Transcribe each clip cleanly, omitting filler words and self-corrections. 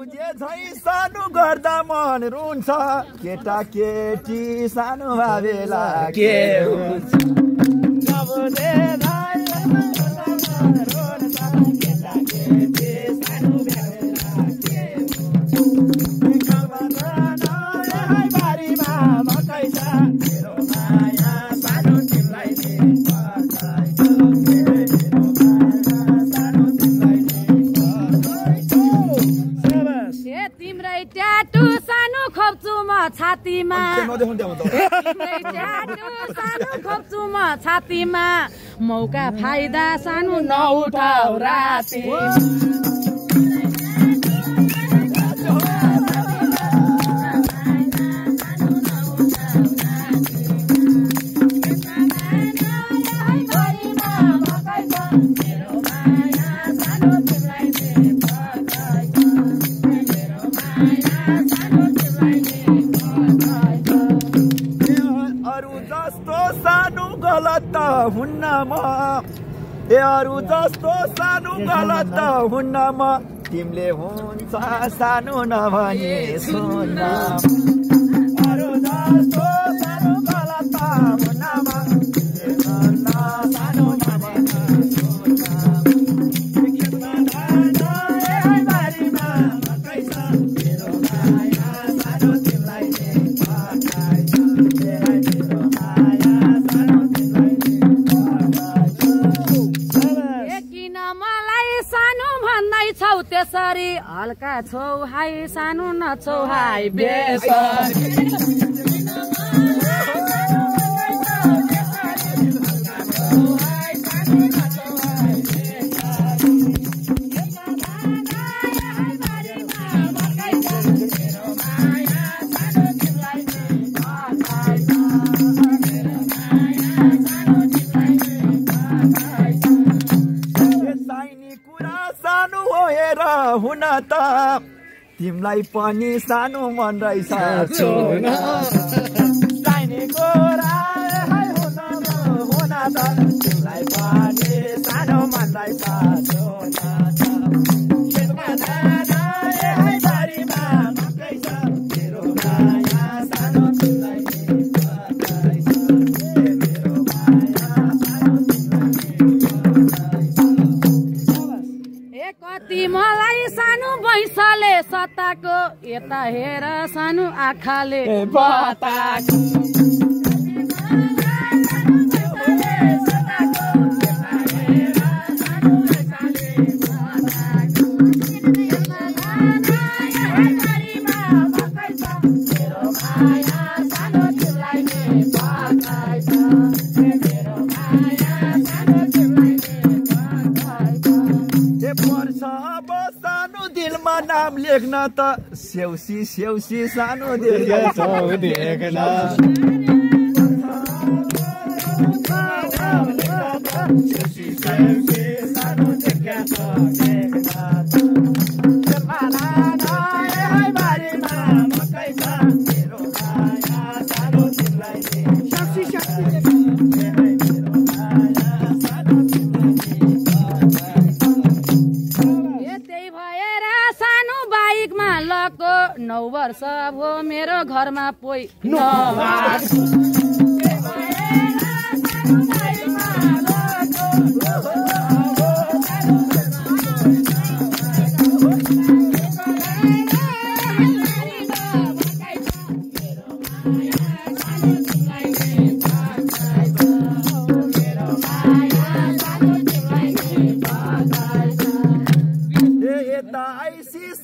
बुझे झै सानो गर्दा मन रुन्छ केटा केटी सानो भावेला के हुन्छ नबुझे झै केटा केटी सानो भावेला के बारीमा मकै छ मेरो माया सानो तिमीलाई तिम्रै ट्याटु सानो खोप्छु म छातीमा तिम्रै ट्याटु सानो खोप्छु म छातीमा मौका फाइदा सानो नउठाउ राति गलत हुन्न म अरू जस्तो सानो गलत हुन्न म तिमीले हुन्छ सानो नभने सुन्न अरू जस्तो सानो गलत हुन्न म सानो नभने त्यसरी हल्का छौ हाई सानो नछौ हाई बेसरी हुन त तिमीलाई पनि सानो मन रहेछ चाहिने कुरा हुन त तिमीलाई पनि सानो मन रहेछ मलाई सानो भैँसले सताको यता हेर सानो आँखाले बताको नाम लेख्न त स्याउसी स्याउसी सानो देख्छौ देख्न स्याउसी स्याउसी सानो देख्छौ देख्न बारीमा मकै छ मेरो माया सानो तिमीलाई स्याउसी स्याउसी लको 9 वर्ष भो मेरो घरमा पोइ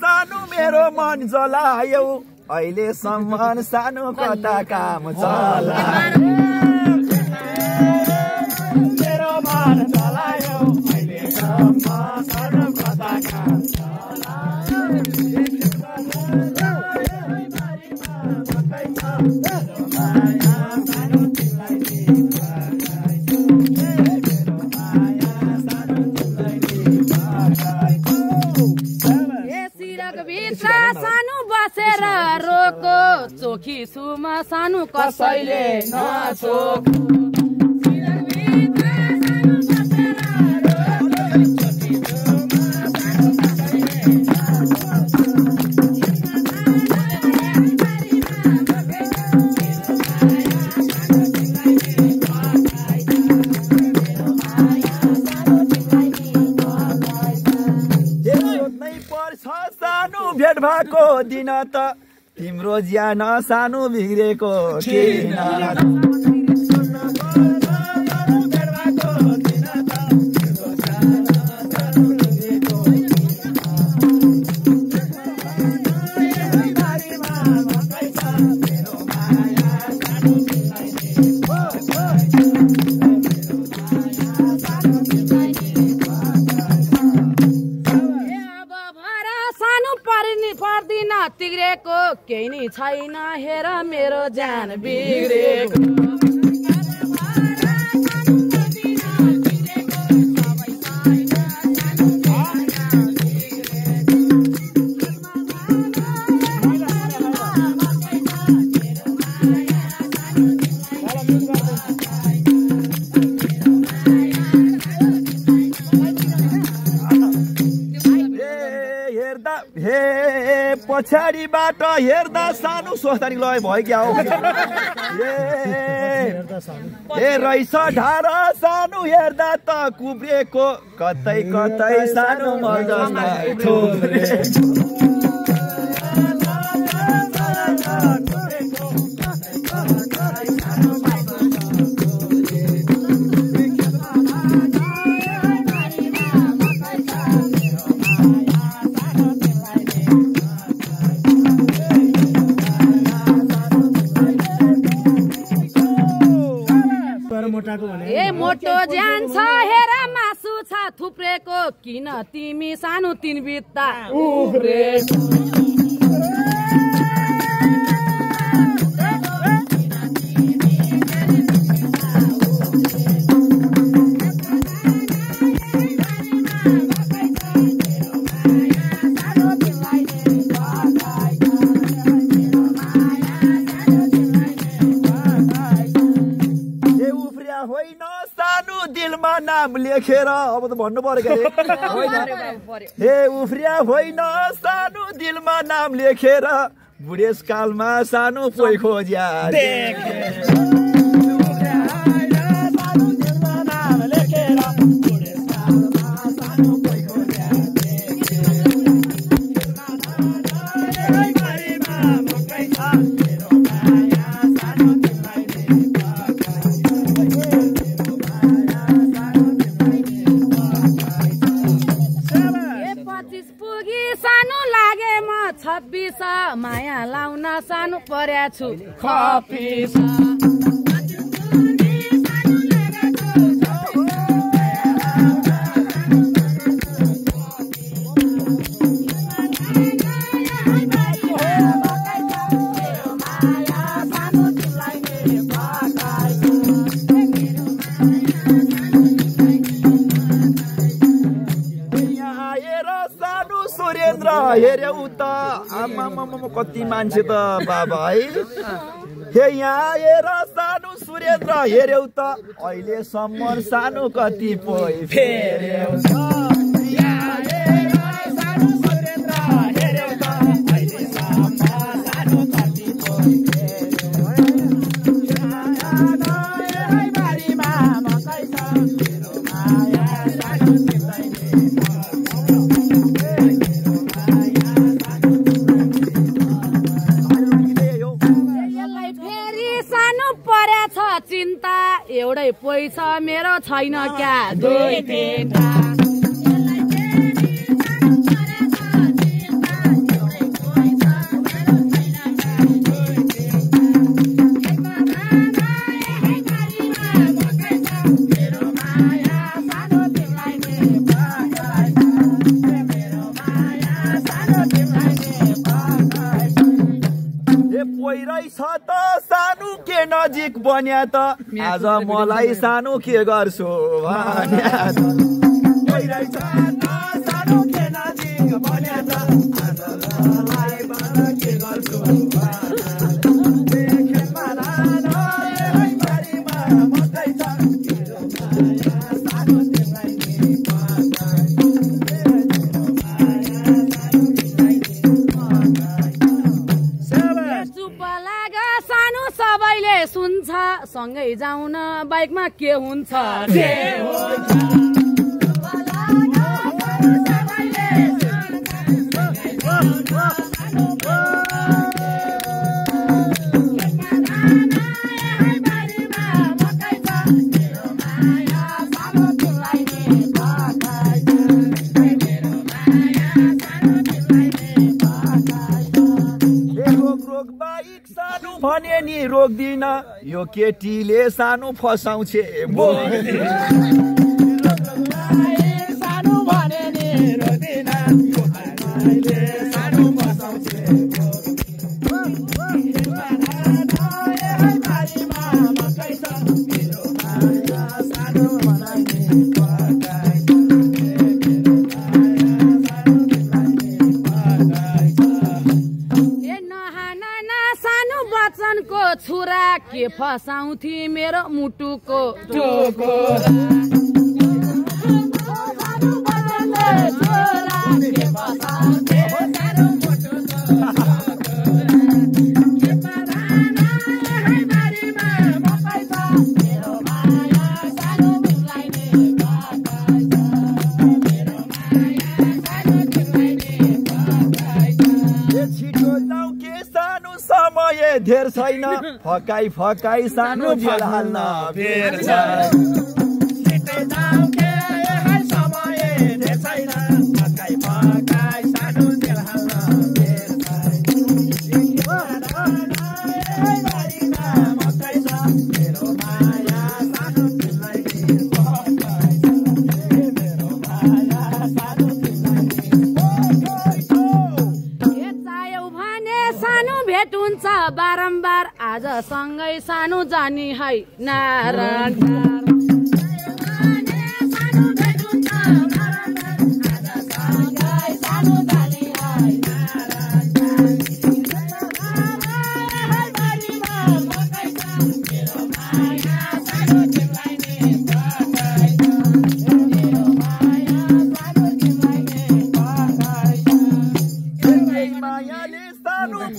सानो मेरो मन जलायो अहिलेसम्म सानो कता काम मेरो मन जलायो अहिलेसम्म सानो कता काम सानो बसेर रोको चोखी सुमा सानो कसैले नचोक सानो भेट भएको दिन त तिम्रो ज्यान सानो बिग्रेको किन तिग्रेको केही नि छैन हेर मेरो ज्यान बिग्रेको पछाडिबाट हेर्दा सानो स्वस्थानी लय भयो क्या हो ए रहेछ ढाडा सानो हेर्दा त कुब्रेको कतै कतै सानो मजस्ता थोरे ए मोटो ज्यान छ हेर मासु छ थुप्रेको किन तिमी सानो तीन बित्ता उब्रेको नाम लेखेर अब त भन्नु पर्यो हे उफ्रिया होइन सानो दिलमा नाम लेखेर बुढेसकालमा सानो पोइ खोज्या माया लाउन सानो पर्या छु खपिस हेर्यौ त आमा कति मान्छे त बाबा है हे यहाँ हेर सानो सुरेन्द्र हेर्यौ त अहिलेसम्म सानो कति पोइ फेर्यौ एउटै पैसा मेरो छैन क्या दुई तिनटा सानो के नजिक बन्या त आज मलाई सानो के गर्छु भन्या सानो के नजिक बन्या त आज मलाई के गर्छु सुन्छ सँगै जाउन बाइकमा के हुन्छ भने नि रोक्दिन यो केटीले सानो फसाउँछ सानो भने नि रोक्दिन सानो फसाउँछ छुरा के फसाउँथी मेरो मुटुको टोको धेर छैन फकाई फकाई सानो जेल हाल्न फेर छ छिटै जाऊ के समय धेर छैन फकाई फकाई सानो जेल हाल्न फेर छ बारीमा मकै छ मेरो माया सानो तिमीलाई मेरो माया सानो भेटुन्छ बारम्बार आज सँगै सानो जानी है नारायण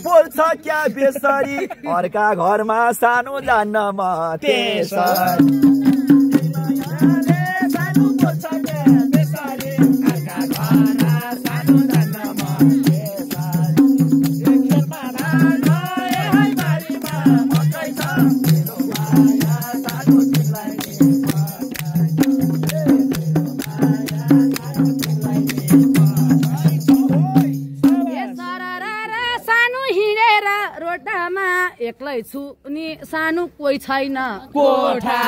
बोल्छ क्या बेसरी अर्का घरमा सानो जान्न म त्यसरी सानो बोल्छ क्या बेसरी अर्का घरमा सानो जान्न म त्यसरी खेतमा बारीमा मकै छ मेरो माया सानो तिमीलाई एक्लै छु नि सानो कोही छैन कोठा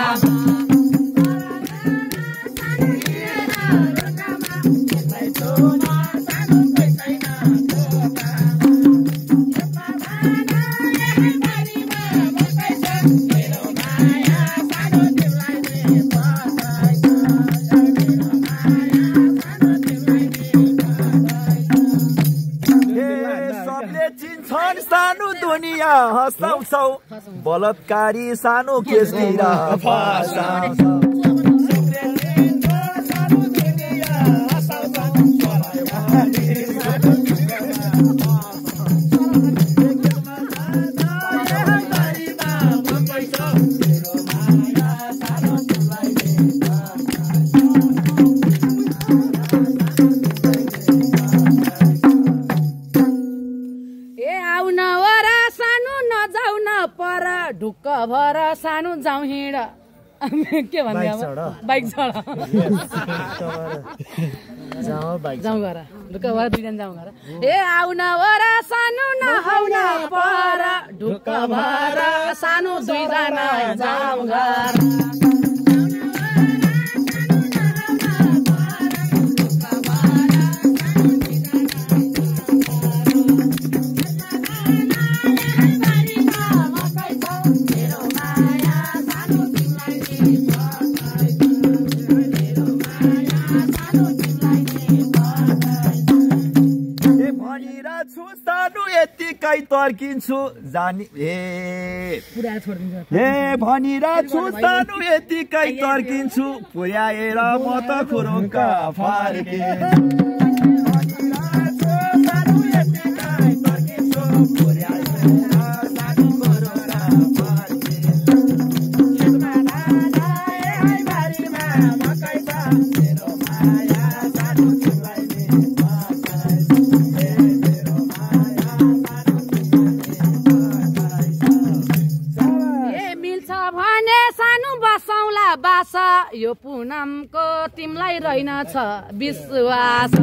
सानो दुनिया हँसाउँछौ बलात्कारी सानो केसतिर फसाउँछौ ढुक्क भएर सानो जाउँ हिँड के भन्ने बाइक चढ जाउँ घर ढुक्क भएर दुईजना जाउँ घर ए आउन वरा सानो नआउन पर ढुक्क भएर सानो दुईजना जाउँ घर यतिकै तर्किन्छु जानी भनिरा छु सानो यतिकै तर्किन्छु पुर्याएर म त खुरुङ्क फर्के यो पुनमको तिमीलाई रहेनछ विश्वास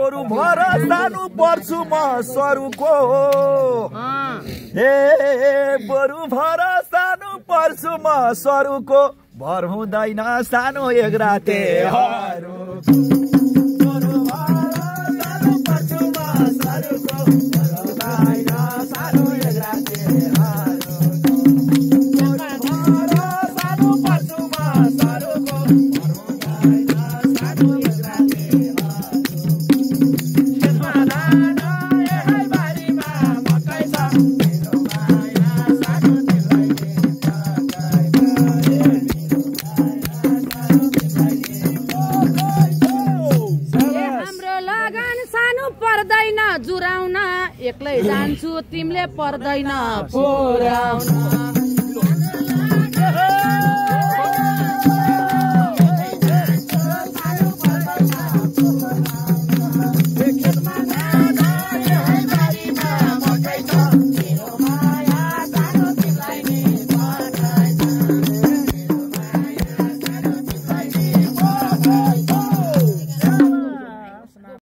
बरु भर सानो पर्छु म सरुको हे बरु भर सानो पर्छु म सरुको भर हुँदैन सानो एक रातेहरू जुराउन एक्लै जान्छु तिमीले पर्दैन पुराउन